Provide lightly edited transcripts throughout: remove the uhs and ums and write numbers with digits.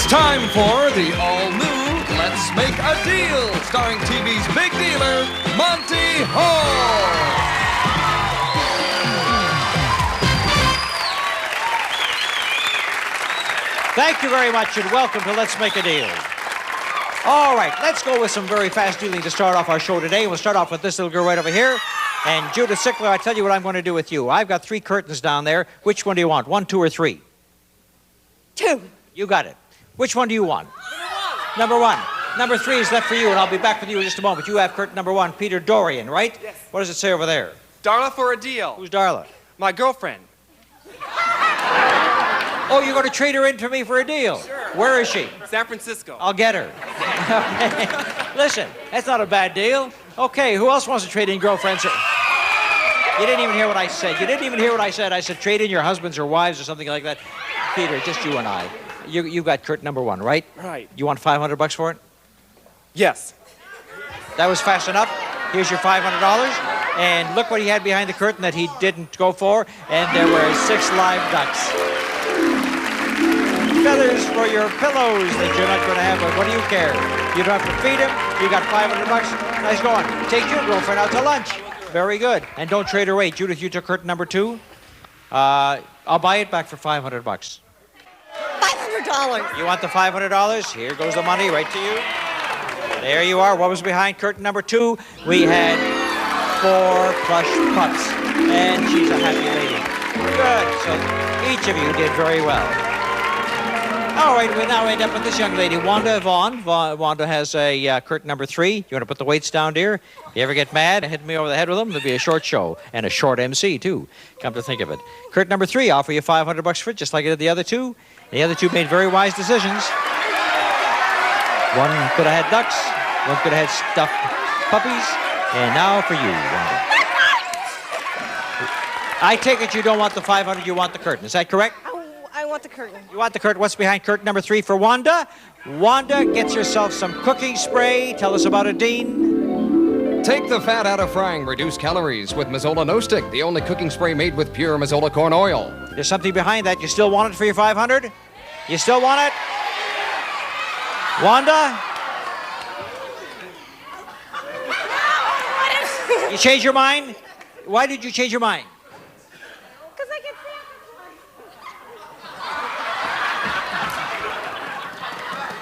It's time for the all-new Let's Make a Deal, starring TV's big dealer, Monty Hall. Thank you very much, and welcome to Let's Make a Deal. All right, let's go with some very fast dealing to start off our show today. We'll start off with this little girl right over here. And Judith Sickler, I tell you what I'm going to do with you. I've got 3 curtains down there. Which one do you want? 1, 2, or 3? 2. You got it. Which one do you want? Number 1. Number 3 is left for you, and I'll be back with you in just a moment. You have curtain number 1, Peter Dorian, right? Yes. What does it say over there? Darla for a deal. Who's Darla? My girlfriend. Oh, you're going to trade her in for me for a deal? Sure. Where is she? San Francisco. I'll get her. Okay. Listen, that's not a bad deal. Okay, who else wants to trade in girlfriends? You didn't even hear what I said. You didn't even hear what I said. I said trade in your husbands or wives or something like that. Peter, just you and I. You got curtain number 1, right? Right. You want $500 for it? Yes. That was fast enough. Here's your $500. And look what he had behind the curtain that he didn't go for. And there were 6 live ducks. Feathers for your pillows that you're not going to have, but what do you care? You don't have to feed him. You got $500. Nice going. Take your girlfriend out to lunch. Very good. And don't trade her away. Judith, you took curtain number 2. I'll buy it back for $500. $500. You want the $500? Here goes the money right to you. There you are. What was behind curtain number 2? We had 4 plush pups. And she's a happy lady. Good. So each of you did very well. All right, we now end up with this young lady, Wanda Vaughn. Wanda has a curtain number 3. You want to put the weights down, dear? You ever get mad and hit me over the head with them? There'll be a short show and a short MC, too, come to think of it. Curtain number 3, I'll offer you $500 for it, just like I did the other 2. The other 2 made very wise decisions. One could have had ducks, one could have had stuffed puppies, and now for you, Wanda. I take it you don't want the $500, you want the curtain. Is that correct? I want the curtain. You want the curtain. What's behind curtain number 3 for Wanda? Wanda gets herself some cooking spray. Tell us about it, Dean. Take the fat out of frying, reduce calories with Mazola No Stick, the only cooking spray made with pure Mazola corn oil. There's something behind that. You still want it for your $500? You still want it? Wanda? You changed your mind? Why did you change your mind? Because I get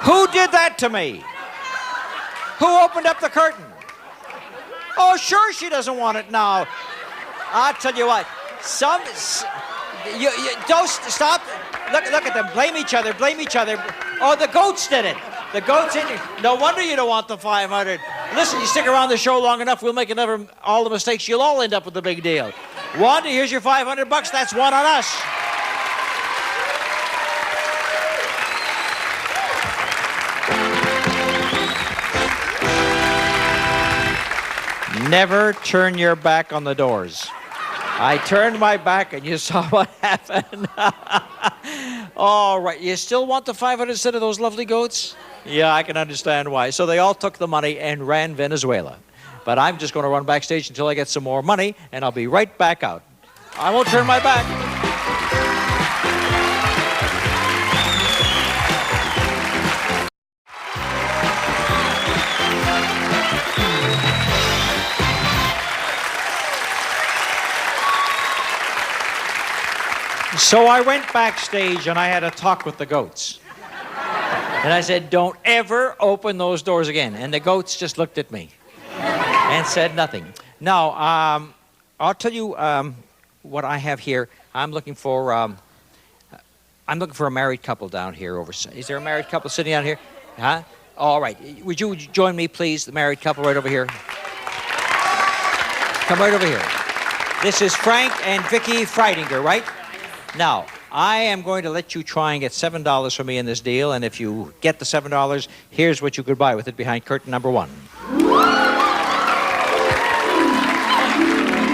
Who did that to me? Who opened up the curtain? Oh, sure she doesn't want it now. I'll tell you what. You don't stop. Look at them. Blame each other. Blame each other. Oh, the goats did it. The goats in it. No wonder you don't want the $500. Listen, you stick around the show long enough, we'll make all the mistakes. You'll all end up with the big deal. Wanda, here's your $500. That's one on us. Never turn your back on the doors. I turned my back and you saw what happened. All right, you still want the $500 instead of those lovely goats? Yeah, I can understand why. So they all took the money and ran Venezuela. But I'm just going to run backstage until I get some more money, and I'll be right back out. I won't turn my back. So I went backstage and I had a talk with the goats. And I said, don't ever open those doors again. And the goats just looked at me and said nothing. Now, I'll tell you what I have here. I'm looking for a married couple down here. Is there a married couple sitting down here? Huh? All right. Would you join me, please, the married couple right over here? Come right over here. This is Frank and Vicky Freidinger, right? Now, I am going to let you try and get $7 for me in this deal, and if you get the $7, here's what you could buy with it behind curtain number 1.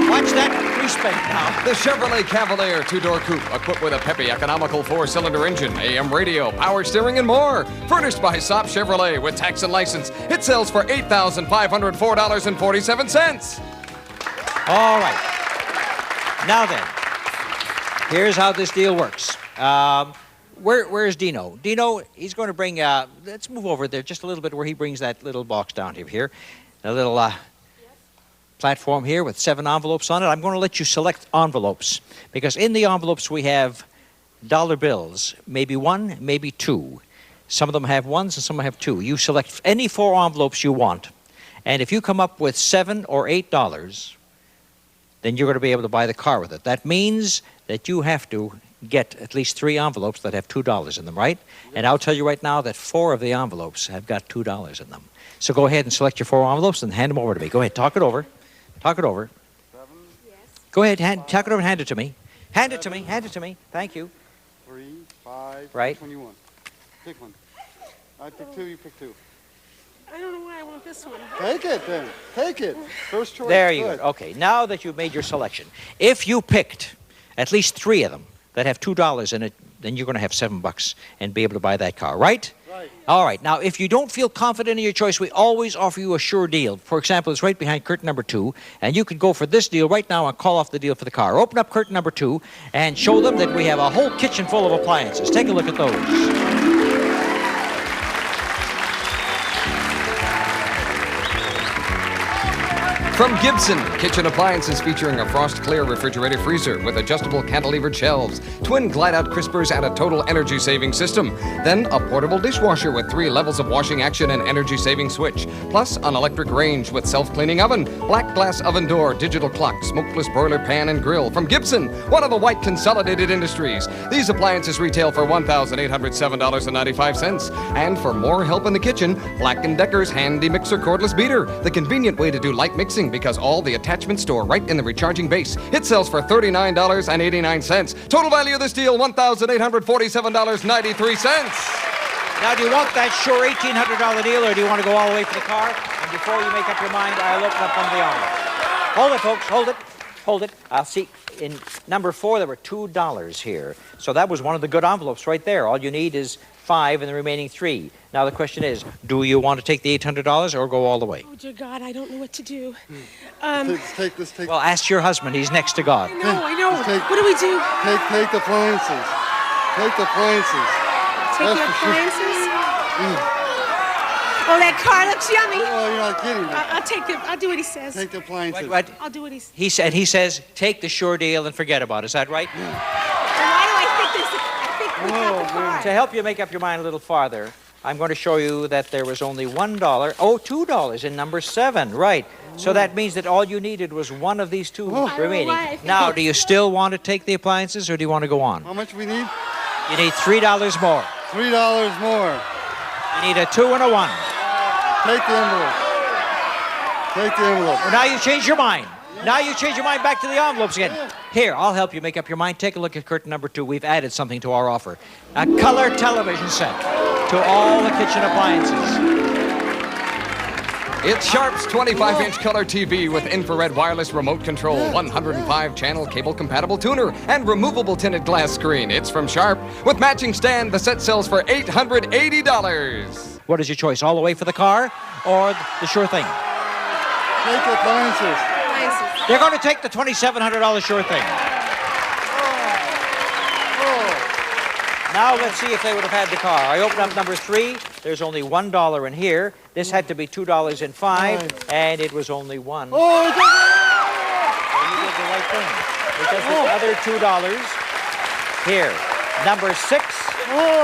Watch that respect now. The Chevrolet Cavalier 2-door coupe, equipped with a peppy, economical 4-cylinder engine, AM radio, power steering, and more. Furnished by Sop Chevrolet with tax and license. It sells for $8,504.47. All right. Now then. Here's how this deal works. Where's Dino? Dino, he's going to bring, let's move over there just a little bit where he brings that little box down to here. A little platform here with 7 envelopes on it. I'm going to let you select envelopes because in the envelopes we have dollar bills, maybe 1, maybe 2. Some of them have 1s and some have 2. You select any 4 envelopes you want. And if you come up with $7 or $8, then you're going to be able to buy the car with it. That means that you have to get at least 3 envelopes that have $2 in them, right? And I'll tell you right now that 4 of the envelopes have got $2 in them. So go ahead and select your 4 envelopes and hand them over to me. Go ahead, talk it over. Talk it over. 7. Yes. Go ahead, talk it over and hand it to me. Hand it to me, hand it to me. Thank you. 3, 5. Right. Which one you want? Pick one. I pick 2, you pick 2. I don't know why I want this one. Take it then. Take it. First choice. There you Good. go. Okay, now that you've made your selection, if you picked at least 3 of them that have $2 in it, then you're going to have $7 and be able to buy that car, right? Right. All right. Now, if you don't feel confident in your choice, we always offer you a sure deal. For example, it's right behind curtain number 2, and you could go for this deal right now and call off the deal for the car. Open up curtain number 2 and show them that we have a whole kitchen full of appliances. Take a look at those. From Gibson, kitchen appliances featuring a frost-clear refrigerator freezer with adjustable cantilevered shelves, twin glide-out crispers, and a total energy-saving system. Then a portable dishwasher with 3 levels of washing action and energy-saving switch. Plus an electric range with self-cleaning oven, black glass oven door, digital clock, smokeless broiler pan and grill. From Gibson, one of the white consolidated industries. These appliances retail for $1,807.95. And for more help in the kitchen, Black & Decker's handy mixer cordless beater. The convenient way to do light mixing because all the attachments store right in the recharging base. It sells for $39.89. Total value of this deal, $1,847.93. Now, do you want that sure $1,800 deal, or do you want to go all the way for the car? And before you make up your mind, I'll open up one of the envelopes. Hold it, folks. Hold it. Hold it. I'll see. In number 4, there were $2 here. So that was one of the good envelopes right there. All you need is 5 and the remaining 3. Now the question is, do you want to take the $800 or go all the way? Oh, dear God, I don't know what to do. Take this. Take. Well, ask your husband. He's next to God. I know. Take- What do we do? Take the appliances. Take the appliances. Take the That's for sure. appliances? Oh, that car looks yummy. Oh, you're not kidding me. I'll take it. I'll do what he says. Take the appliances. What? I'll do what he says. He says, take the sure deal and forget about it. Is that right? Why do I think this? I think we got the car. To help you make up your mind a little farther, I'm going to show you that there was only $1, $2 in number 7, right. So that means that all you needed was one of these 2 remaining. why I think Now, do you still want to take the appliances or do you want to go on? How much we need? You need $3 more. $3 more. You need a 2 and a 1. Take the envelope. Take the envelope. Well, now you change your mind. Now you change your mind back to the envelopes again. Here, I'll help you make up your mind. Take a look at curtain number 2. We've added something to our offer. A color television set to all the kitchen appliances. It's Sharp's 25-inch color TV with infrared wireless remote control, 105-channel cable-compatible tuner, and removable tinted glass screen. It's from Sharp. With matching stand, the set sells for $880. What is your choice? All the way for the car or the sure thing? Take the appliances. Appliances. They're going to take the $2,700 sure thing. Now let's see if they would have had the car. I open up number 3. There's only $1 in here. This had to be $2 and 5, and it was only 1. Oh, it doesn't. You did the right thing. Because the other $2 here. Number 6.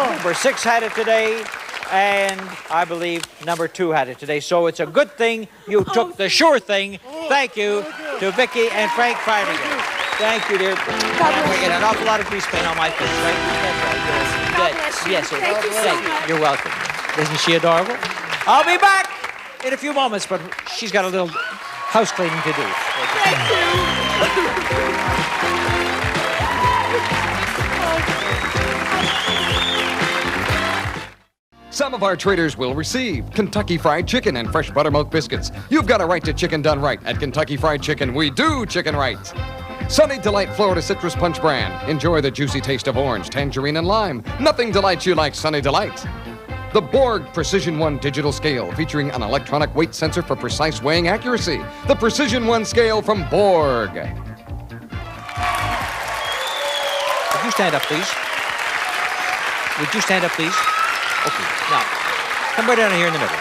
Number 6 had it today, and I believe number 2 had it today. So it's a good thing you took the sure thing. Thank you to Vicki and Frank Feininger. Thank you, dear. I get an awful lot of grease paint on my face, right? That's right. God bless you. Yes, Thank you so much. You're welcome. Isn't she adorable? I'll be back in a few moments, but she's got a little house cleaning to do. Some of our traders will receive Kentucky Fried Chicken and fresh buttermilk biscuits. You've got a right to chicken done right. At Kentucky Fried Chicken, we do chicken right. Sunny Delight Florida Citrus Punch brand. Enjoy the juicy taste of orange, tangerine, and lime. Nothing delights you like Sunny Delight. The Borg Precision 1 digital scale featuring an electronic weight sensor for precise weighing accuracy. The Precision 1 scale from Borg. Would you stand up, please? Would you stand up, please? Okay. Now, come right down here in the middle.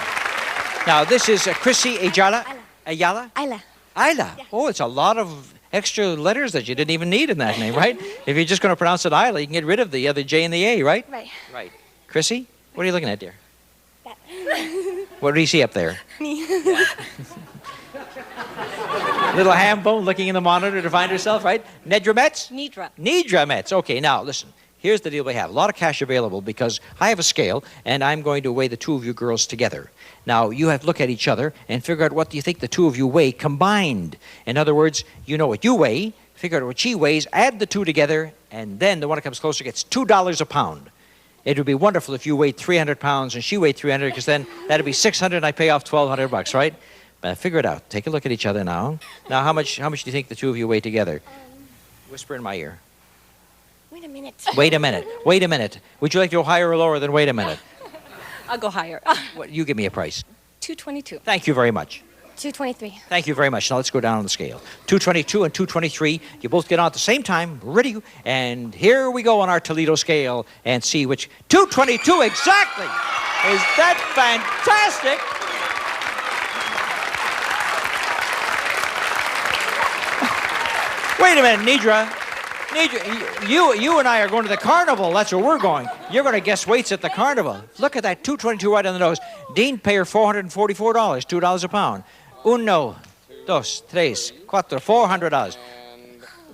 Now, this is Chrissy Ayala. Ayala? Ayla. Ayla. Yeah. Oh, it's a lot of extra letters that you didn't even need in that name, right? If you're just going to pronounce it Ayla, you can get rid of the other J and the A, right? Right. Right. Chrissy, what are you looking at, dear? That. What do you see up there? Me. Little ham bone looking in the monitor to find herself, right? Nedra Metz? Nidra. Nidra Metz. Okay, now listen. Here's the deal we have. A lot of cash available because I have a scale and I'm going to weigh the two of you girls together. Now, you have to look at each other and figure out what do you think the two of you weigh combined. In other words, you know what you weigh, figure out what she weighs, add the two together, and then the one that comes closer gets $2 a pound. It would be wonderful if you weighed 300 pounds and she weighed 300 because then that'd be 600 and I pay off 1,200 bucks, right? But figure it out. Take a look at each other now. Now, how much do you think the two of you weigh together? Whisper in my ear. Wait a minute. Wait a minute. Wait a minute. Would you like to go higher or lower than wait a minute? I'll go higher. What, you give me a price. 222. Thank you very much. 223. Thank you very much. Now let's go down on the scale. 222 and 223. You both get on at the same time. Ready? And here we go on our Toledo scale and see which. 222 exactly. Is that fantastic? Wait a minute, Nidra. Nidra, you and I are going to the carnival. That's where we're going. You're going to guess weights at the carnival. Look at that, 222 right on the nose. Dean, pay her $444, $2 a pound. Uno, dos, tres, cuatro, $400.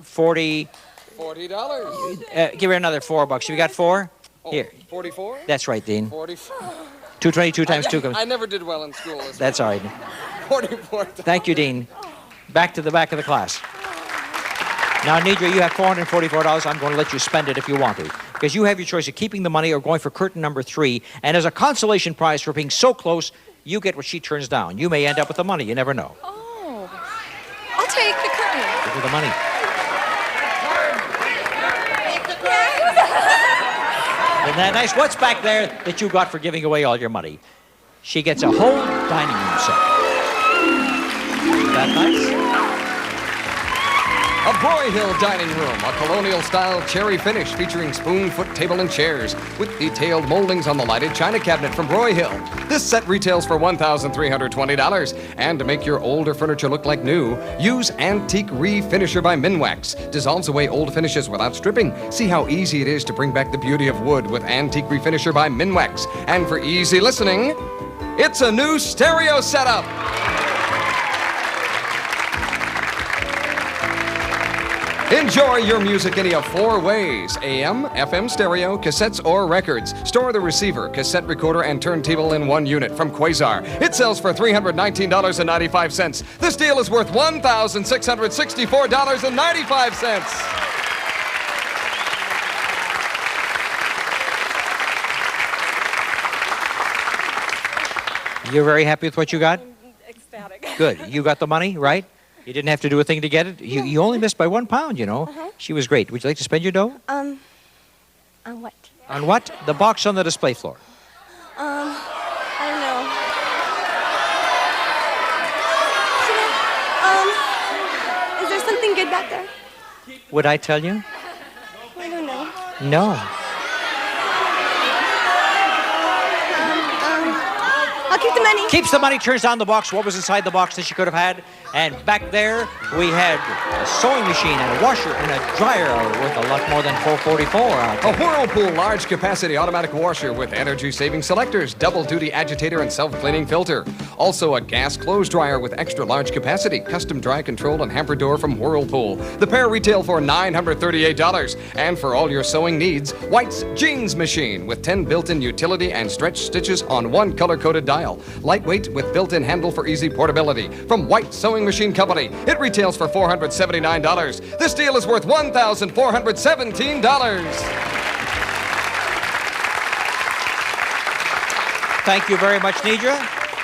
40. $40. Give her another $4. You got four? Here. 44? That's right, Dean. 44. 222 times 2 comes. I never did well in school. That's all right. 44. Thank you, Dean. Back to the back of the class. Now, Nidra, you have $444. I'm going to let you spend it if you want to. Because you have your choice of keeping the money or going for curtain number 3. And as a consolation prize for being so close, you get what she turns down. You may end up with the money. You never know. Oh. I'll take the curtain. Give her the money. Isn't that nice? What's back there that you got for giving away all your money? She gets a whole dining room set. Isn't that nice? A Broyhill dining room, a colonial-style cherry finish featuring spoon-foot table and chairs with detailed moldings on the lighted china cabinet from Broyhill. This set retails for $1,320. And to make your older furniture look like new, use Antique Refinisher by Minwax. Dissolves away old finishes without stripping. See how easy it is to bring back the beauty of wood with Antique Refinisher by Minwax. And for easy listening, it's a new stereo setup. Enjoy your music any of 4 ways: AM, FM stereo, cassettes, or records. Store the receiver, cassette recorder, and turntable in one unit from Quasar. It sells for $319.95. This deal is worth $1,664.95. You're very happy with what you got? Ecstatic. Good. You got the money, right? You didn't have to do a thing to get it? You only missed by 1 pound, you know. She was great. Would you like to spend your dough? On what? On what? The box on the display floor. I don't know. Is there something good back there? Would I tell you? I don't know. No. I'll keep the money. Keeps the money, turns down the box. What was inside the box that she could have had? And back there, we had a sewing machine and a washer and a dryer worth a lot more than $444. A Whirlpool large capacity automatic washer with energy-saving selectors, double-duty agitator, and self-cleaning filter. Also a gas clothes dryer with extra large capacity, custom dry control and hamper door from Whirlpool. The pair retail for $938. And for all your sewing needs, White's jeans machine with 10 built-in utility and stretch stitches on 1 color-coded dial. Lightweight with built-in handle for easy portability. From White Sewing Machine Company, it retails for $479. This deal is worth $1,417. Thank you very much, Nidra.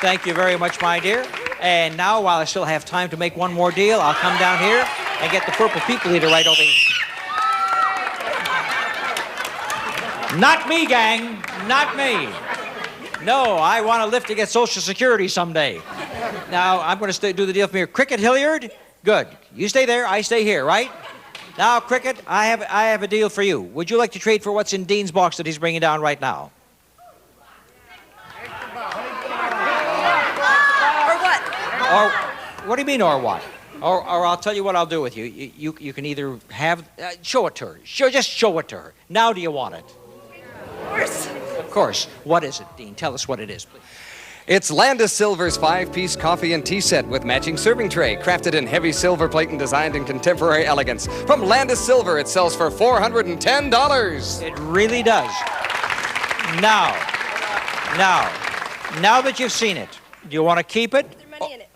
Thank you very much, my dear. And now, while I still have time to make one more deal, I'll come down here and get the purple people eater right over here. Not me, gang. Not me. No, I want to live to get Social Security someday. Now, I'm going to do the deal from here. Cricket Hilliard, good. You stay there, I stay here, right? Now, Cricket, I have a deal for you. Would you like to trade for what's in Dean's box that he's bringing down right now? Or what? Or what do you mean, or what? Or I'll tell you what I'll do with you. You can either have show it to her. Just show it to her. Now, do you want it? Of course. Of course. What is it, Dean? Tell us what it is, please. It's Landis Silver's 5-piece coffee and tea set with matching serving tray, crafted in heavy silver plate and designed in contemporary elegance. From Landis Silver, it sells for $410. It really does. Now that you've seen it, do you want to keep it? Is there money in it?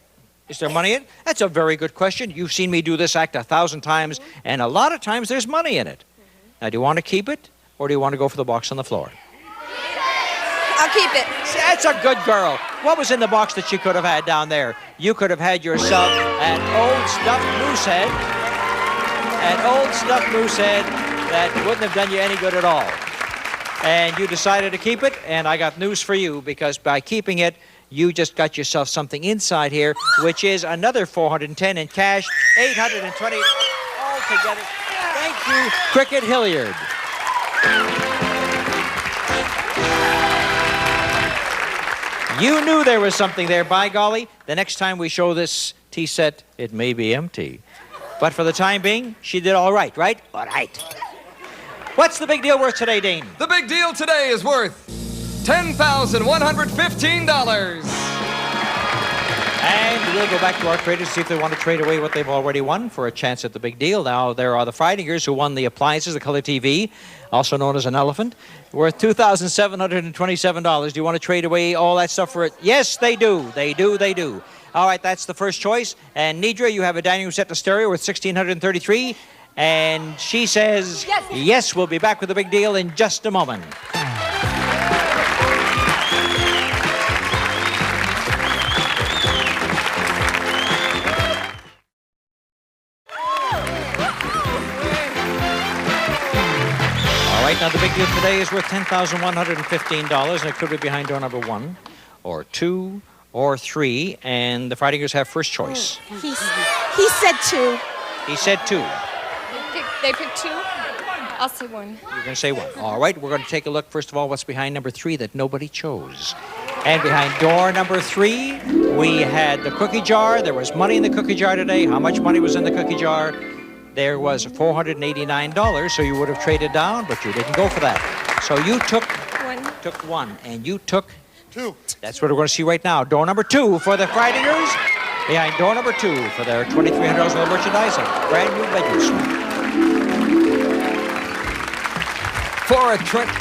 Is there money in it? That's a very good question. You've seen me do this act 1,000 times, and a lot of times there's money in it. Now, do you want to keep it, or do you want to go for the box on the floor? I'll keep it. See, that's a good girl. What was in the box that you could have had down there? You could have had yourself an old stuffed moose head. An old stuffed moose head that wouldn't have done you any good at all. And you decided to keep it, and I got news for you, because by keeping it, you just got yourself something inside here, which is another $410 in cash, $820 altogether. Thank you, Cricket Hilliard. You knew there was something there. By golly, the next time we show this tea set, it may be empty. But for the time being, she did all right, right? All right. What's the big deal worth today, Dean? The big deal today is worth $10,115. And we'll go back to our traders to see if they want to trade away what they've already won for a chance at the big deal. Now, there are the Freidingers who won the appliances, the color TV, also known as an elephant, worth $2,727. Do you want to trade away all that stuff for it? Yes, they do. They do. All right, that's the first choice. And Nidra, you have a dining room set to stereo worth $1,633. And she says, yes, we'll be back with the big deal in just a moment. Now, the big deal today is worth $10,115, and it could be behind door number 1, or 2, or 3, and the Freidingers have first choice. He said 2. He said 2. They picked 2? I'll say 1. You're going to say 1. All right, we're going to take a look, first of all, what's behind number 3 that nobody chose. And behind door number 3, we had the cookie jar. There was money in the cookie jar today. How much money was in the cookie jar? There was $489, so you would have traded down, but you didn't go for that. So you took 1, and you took 2. That's what we're going to see right now. Door number 2 for the Freidingers. Behind door number 2 for their $2,300 worth of merchandise, a brand new bedroom suite. For a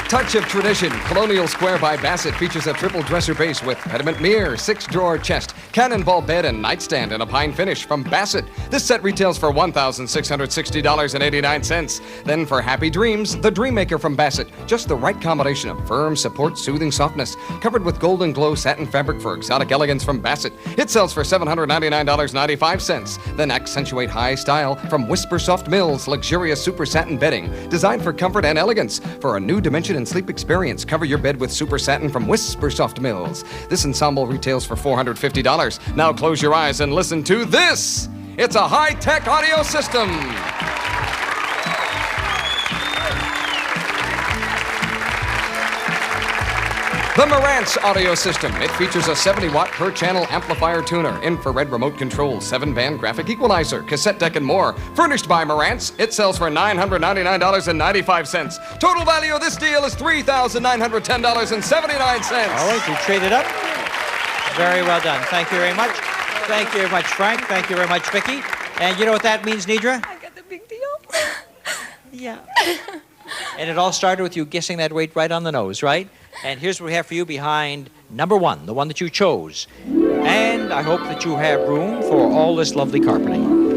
touch of tradition, Colonial Square by Bassett features a triple dresser base with pediment mirror, 6-drawer chest, cannonball bed, and nightstand in a pine finish from Bassett. This set retails for $1,660.89. Then for Happy Dreams, the Dream Maker from Bassett. Just the right combination of firm, support, soothing softness. Covered with golden glow satin fabric for exotic elegance from Bassett. It sells for $799.95. Then Accentuate High Style from Whisper Soft Mills, luxurious super satin bedding. Designed for comfort and elegance. For a new dimension and sleep experience, cover your bed with super satin from Whisper Soft Mills. This ensemble retails for $450. Now close your eyes and listen to this. It's a high-tech audio system. The Marantz audio system. It features a 70-watt per-channel amplifier tuner, infrared remote control, 7-band graphic equalizer, cassette deck, and more. Furnished by Marantz, it sells for $999.95. Total value of this deal is $3,910.79. All right, you traded up. Very well done. Thank you very much. Thank you very much, Frank. Thank you very much, Vicki. And you know what that means, Nidra? I got the big deal. Yeah. And it all started with you guessing that weight right on the nose, right? And here's what we have for you behind number 1, the one that you chose. And I hope that you have room for all this lovely carpeting.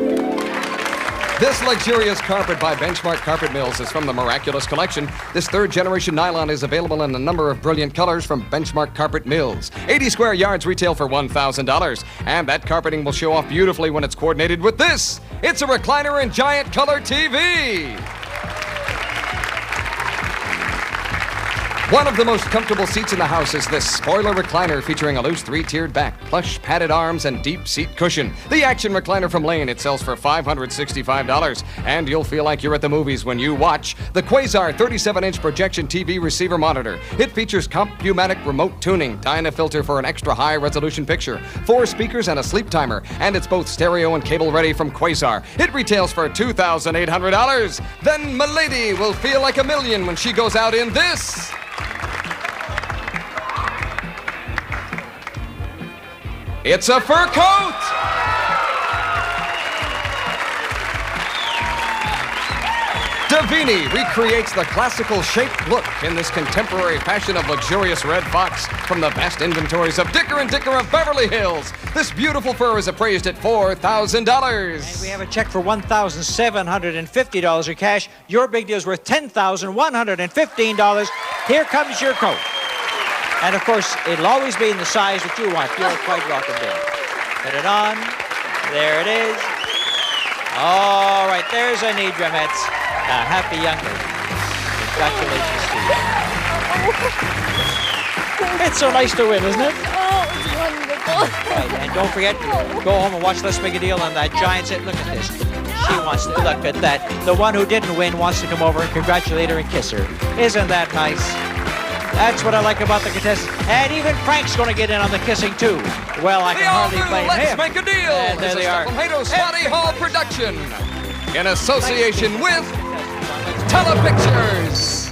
This luxurious carpet by Benchmark Carpet Mills is from the Miraculous Collection. This third-generation nylon is available in a number of brilliant colors from Benchmark Carpet Mills. 80 square yards retail for $1,000. And that carpeting will show off beautifully when it's coordinated with this. It's a recliner and giant color TV. One of the most comfortable seats in the house is this spoiler recliner featuring a loose 3-tiered back, plush padded arms, and deep seat cushion. The action recliner from Lane, it sells for $565, and you'll feel like you're at the movies when you watch the Quasar 37-inch projection TV receiver monitor. It features Compumatic remote tuning, Dynafilter for an extra high-resolution picture, 4 speakers, and a sleep timer, and it's both stereo and cable-ready from Quasar. It retails for $2,800. Then Milady will feel like a million when she goes out in this. It's a fur coat! Davini recreates the classical shaped look in this contemporary fashion of luxurious red fox from the vast inventories of Dicker & Dicker of Beverly Hills. This beautiful fur is appraised at $4,000. And we have a check for $1,750 in cash. Your big deal is worth $10,115. Here comes your coat. And, of course, it'll always be in the size that you want. You're quite welcome there. Put it on. There it is. All right, there's Anidra Metz. A happy young lady. Congratulations to you. It's so nice to win, isn't it? Oh, it's wonderful. Right, and don't forget, go home and watch Let's Make a Deal on that giant set. Look at this. She wants to look at that. The one who didn't win wants to come over and congratulate her and kiss her. Isn't that nice? That's what I like about the contestants. And even Frank's going to get in on the kissing, too. Well, I can hardly blame Let's him. Make a Deal. And there they are. Haydo Spotty Hall production in association with Telepictures.